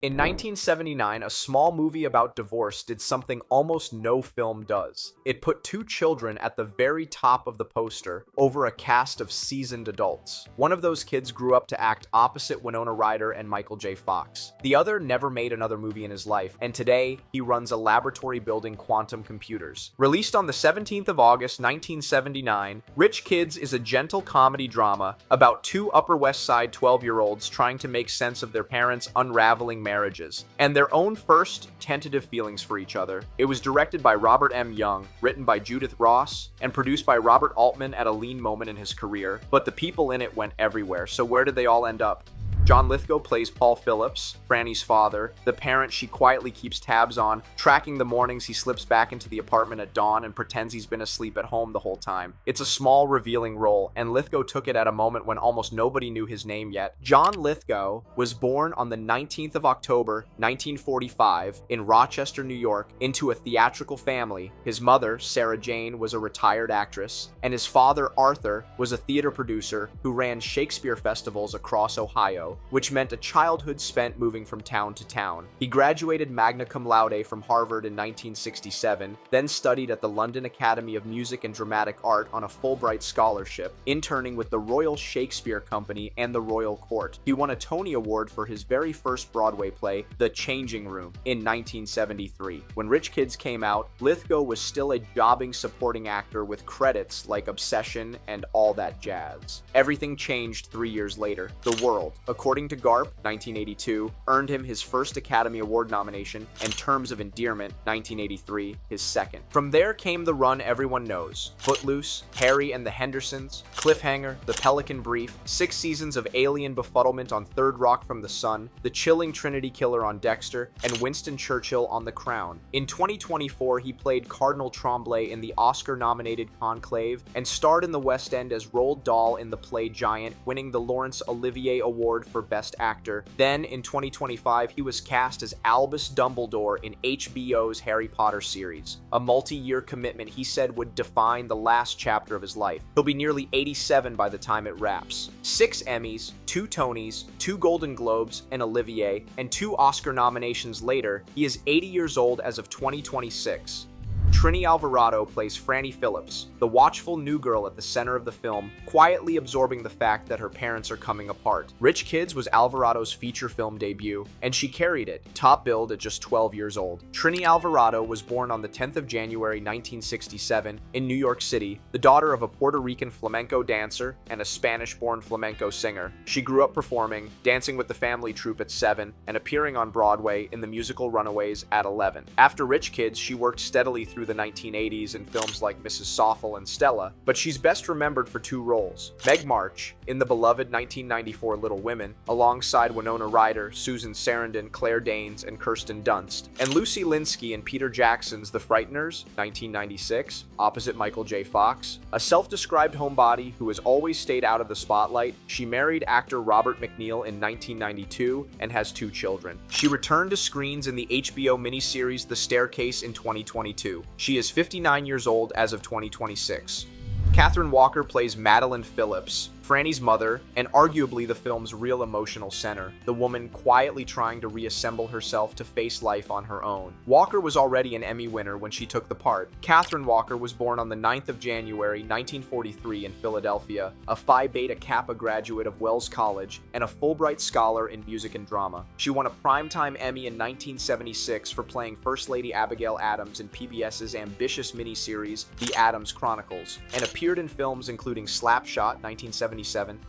In 1979, a small movie about divorce did something almost no film does. It put two children at the very top of the poster over a cast of seasoned adults. One of those kids grew up to act opposite Winona Ryder and Michael J. Fox. The other never made another movie in his life, and today he runs a laboratory building quantum computers. Released on the 17th of August, 1979, Rich Kids is a gentle comedy drama about two Upper West Side 12-year-olds trying to make sense of their parents' unraveling marriages, and their own first tentative feelings for each other. It was directed by Robert M. Young, written by Judith Ross, and produced by Robert Altman at a lean moment in his career, but the people in it went everywhere, so where did they all end up? John Lithgow plays Paul Phillips, Franny's father, the parent she quietly keeps tabs on, tracking the mornings he slips back into the apartment at dawn and pretends he's been asleep at home the whole time. It's a small, revealing role, and Lithgow took it at a moment when almost nobody knew his name yet. John Lithgow was born on the 19th of October, 1945, in Rochester, New York, into a theatrical family. His mother, Sarah Jane, was a retired actress, and his father, Arthur, was a theater producer who ran Shakespeare festivals across Ohio, which meant a childhood spent moving from town to town. He graduated magna cum laude from Harvard in 1967, then studied at the London Academy of Music and Dramatic Art on a Fulbright scholarship, interning with the Royal Shakespeare Company and the Royal Court. He won a Tony Award for his very first Broadway play, The Changing Room, in 1973. When Rich Kids came out, Lithgow was still a jobbing supporting actor with credits like Obsession and All That Jazz. Everything changed 3 years later. The world, according to Garp, 1982, earned him his first Academy Award nomination, and Terms of Endearment, 1983, his second. From there came the run everyone knows: Footloose, Harry and the Hendersons, Cliffhanger, The Pelican Brief, 6 seasons of alien befuddlement on Third Rock from the Sun, the chilling Trinity Killer on Dexter, and Winston Churchill on The Crown. In 2024, he played Cardinal Tremblay in the Oscar-nominated Conclave, and starred in the West End as Roald Dahl in the play Giant, winning the Laurence Olivier Award for Best Actor. Then, in 2025, he was cast as Albus Dumbledore in HBO's Harry Potter series, a multi-year commitment he said would define the last chapter of his life. He'll be nearly 87 by the time it wraps. 6 Emmys, 2 Tonys, 2 Golden Globes, an Olivier, and 2 Oscar nominations later, he is 80 years old as of 2026. Trini Alvarado plays Franny Phillips, the watchful new girl at the center of the film, quietly absorbing the fact that her parents are coming apart. Rich Kids was Alvarado's feature film debut, and she carried it, top billed at just 12 years old. Trini Alvarado was born on the 10th of January 1967 in New York City, the daughter of a Puerto Rican flamenco dancer and a Spanish-born flamenco singer. She grew up performing, dancing with the family troupe at 7, and appearing on Broadway in the musical Runaways at 11. After Rich Kids, she worked steadily through the 1980s in films like Mrs. Soffel and Stella, but she's best remembered for 2 roles: Meg March in the beloved 1994 Little Women, alongside Winona Ryder, Susan Sarandon, Claire Danes, and Kirsten Dunst, and Lucy Linsky in Peter Jackson's The Frighteners, 1996, opposite Michael J. Fox. A self-described homebody who has always stayed out of the spotlight, she married actor Robert McNeil in 1992 and has 2 children. She returned to screens in the HBO miniseries The Staircase in 2022. She is 59 years old as of 2026. Kathryn Walker plays Madeline Phillips, Franny's mother, and arguably the film's real emotional center, the woman quietly trying to reassemble herself to face life on her own. Walker was already an Emmy winner when she took the part. Kathryn Walker was born on the 9th of January 1943 in Philadelphia, a Phi Beta Kappa graduate of Wells College, and a Fulbright scholar in music and drama. She won a Primetime Emmy in 1976 for playing First Lady Abigail Adams in PBS's ambitious miniseries The Addams Chronicles, and appeared in films including Slapshot, 1977,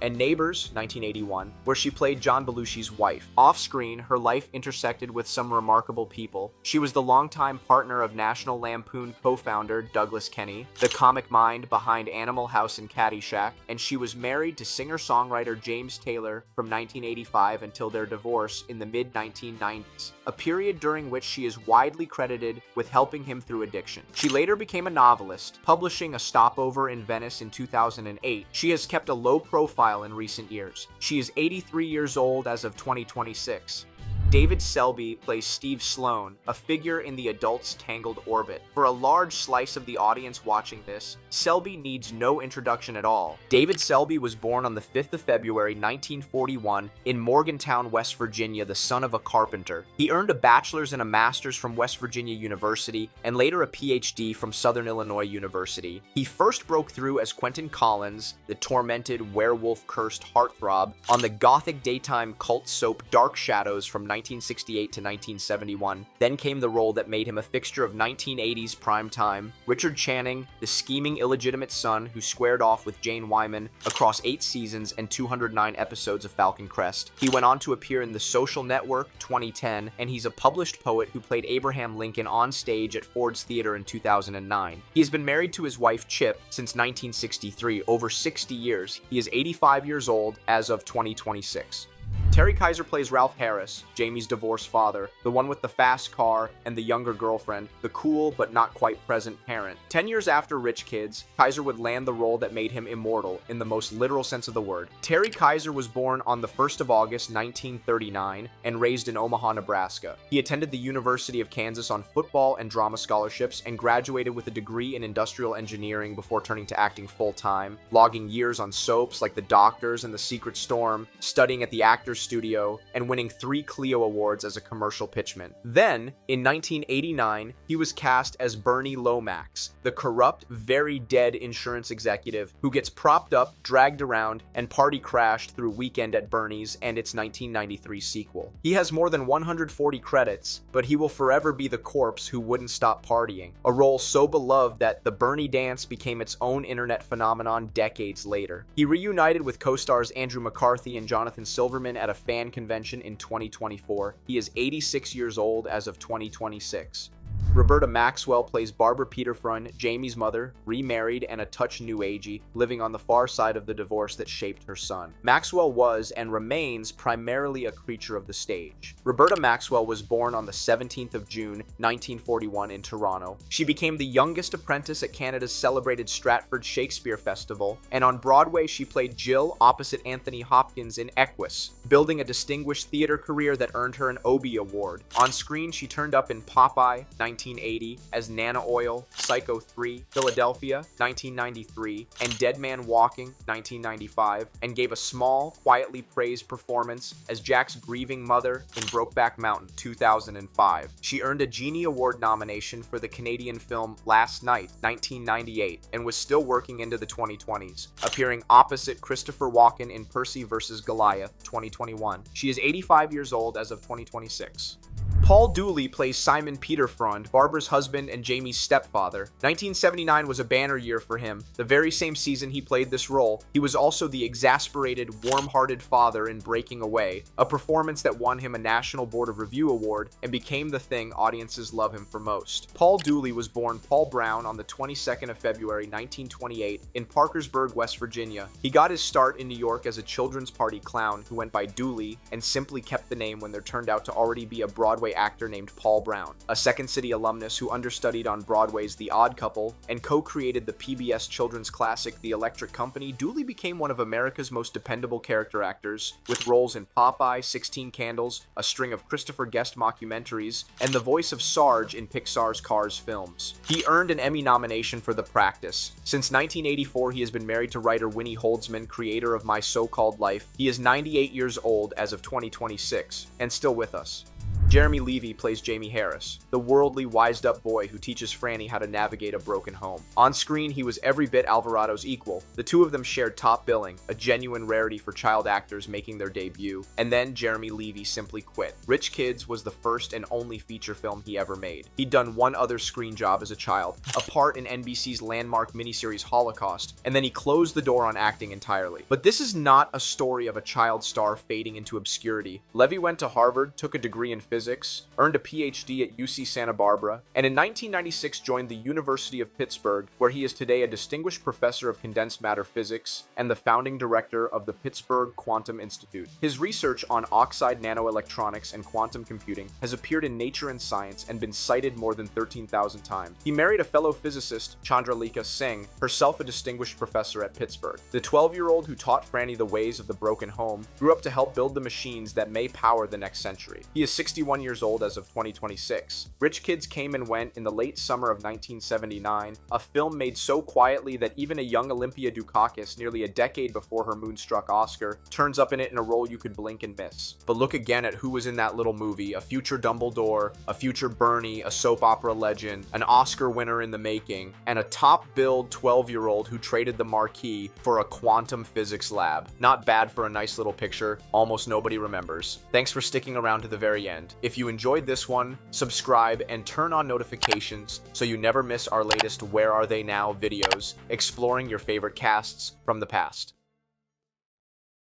and Neighbors, 1981, where she played John Belushi's wife. Off-screen, her life intersected with some remarkable people. She was the longtime partner of National Lampoon co-founder Douglas Kenney, the comic mind behind Animal House and Caddyshack, and she was married to singer-songwriter James Taylor from 1985 until their divorce in the mid-1990s, a period during which she is widely credited with helping him through addiction. She later became a novelist, publishing A Stopover in Venice in 2008. She has kept a low profile in recent years. She is 83 years old as of 2026. David Selby plays Steve Sloan, a figure in the adult's tangled orbit. For a large slice of the audience watching this, Selby needs no introduction at all. David Selby was born on the 5th of February 1941 in Morgantown, West Virginia, the son of a carpenter. He earned a bachelor's and a master's from West Virginia University and later a PhD from Southern Illinois University. He first broke through as Quentin Collins, the tormented, werewolf-cursed heartthrob, on the gothic daytime cult soap Dark Shadows from 1968 to 1971. Then came the role that made him a fixture of 1980s primetime, Richard Channing, the scheming illegitimate son who squared off with Jane Wyman across 8 seasons and 209 episodes of Falcon Crest. He went on to appear in The Social Network 2010, and he's a published poet who played Abraham Lincoln on stage at Ford's Theater in 2009. He has been married to his wife Chip since 1963, over 60 years. He is 85 years old as of 2026. Terry Kiser plays Ralph Harris, Jamie's divorced father, the one with the fast car and the younger girlfriend, the cool but not quite present parent. 10 years after Rich Kids, Kiser would land the role that made him immortal in the most literal sense of the word. Terry Kiser was born on the 1st of August 1939 and raised in Omaha, Nebraska. He attended the University of Kansas on football and drama scholarships and graduated with a degree in industrial engineering before turning to acting full-time, logging years on soaps like The Doctors and The Secret Storm, studying at the Actors Studio, and winning 3 Clio Awards as a commercial pitchman. Then, in 1989, he was cast as Bernie Lomax, the corrupt, very dead insurance executive who gets propped up, dragged around, and party crashed through Weekend at Bernie's and its 1993 sequel. He has more than 140 credits, but he will forever be the corpse who wouldn't stop partying, a role so beloved that the Bernie dance became its own internet phenomenon decades later. He reunited with co-stars Andrew McCarthy and Jonathan Silverman at a fan convention in 2024. He is 86 years old as of 2026. Roberta Maxwell plays Barbara Peterfrun, Jamie's mother, remarried and a touch new agey, living on the far side of the divorce that shaped her son. Maxwell was and remains primarily a creature of the stage. Roberta Maxwell was born on the 17th of June, 1941 in Toronto. She became the youngest apprentice at Canada's celebrated Stratford Shakespeare Festival, and on Broadway she played Jill opposite Anthony Hopkins in Equus, building a distinguished theater career that earned her an Obie Award. On screen she turned up in Popeye, 1980, as Nana Oil, Psycho 3, Philadelphia, 1993, and Dead Man Walking, 1995, and gave a small, quietly praised performance as Jack's grieving mother in Brokeback Mountain, 2005. She earned a Genie Award nomination for the Canadian film Last Night, 1998, and was still working into the 2020s, appearing opposite Christopher Walken in Percy vs. Goliath, 2021. She is 85 years old as of 2026. Paul Dooley plays Simon Peterfront, Barbara's husband and Jamie's stepfather. 1979 was a banner year for him. The very same season he played this role, he was also the exasperated, warm-hearted father in Breaking Away, a performance that won him a National Board of Review award and became the thing audiences love him for most. Paul Dooley was born Paul Brown on the 22nd of February 1928 in Parkersburg, West Virginia. He got his start in New York as a children's party clown who went by Dooley and simply kept the name when there turned out to already be a Broadway actor named Paul Brown. A Second City alumnus who understudied on Broadway's The Odd Couple and co-created the PBS children's classic The Electric Company, Dooley became one of America's most dependable character actors, with roles in Popeye, 16 Candles, a string of Christopher Guest mockumentaries, and the voice of Sarge in Pixar's Cars films. He earned an Emmy nomination for The Practice. Since 1984, he has been married to writer Winnie Holdzman, creator of My So-Called Life. He is 98 years old as of 2026, and still with us. Jeremy Levy plays Jamie Harris, the worldly, wised-up boy who teaches Franny how to navigate a broken home. On screen, he was every bit Alvarado's equal. The two of them shared top billing, a genuine rarity for child actors making their debut, and then Jeremy Levy simply quit. Rich Kids was the first and only feature film he ever made. He'd done one other screen job as a child, a part in NBC's landmark miniseries Holocaust, and then he closed the door on acting entirely. But this is not a story of a child star fading into obscurity. Levy went to Harvard, took a degree in physics, physics, earned a PhD at UC Santa Barbara, and in 1996 joined the University of Pittsburgh, where he is today a distinguished professor of condensed matter physics and the founding director of the Pittsburgh Quantum Institute. His research on oxide nanoelectronics and quantum computing has appeared in Nature and Science and been cited more than 13,000 times. He married a fellow physicist, Chandralekha Singh, herself a distinguished professor at Pittsburgh. The 12-year-old who taught Franny the ways of the broken home grew up to help build the machines that may power the next century. He is 61 years old as of 2026. Rich Kids Came and Went in the late summer of 1979, a film made so quietly that even a young Olympia Dukakis, nearly a decade before her Moonstruck Oscar, turns up in it in a role you could blink and miss. But look again at who was in that little movie: a future Dumbledore, a future Bernie, a soap opera legend, an Oscar winner in the making, and a top-billed 12-year-old who traded the marquee for a quantum physics lab. Not bad for a nice little picture almost nobody remembers. Thanks for sticking around to the very end. If you enjoyed this one, subscribe and turn on notifications so you never miss our latest Where Are They Now videos exploring your favorite casts from the past.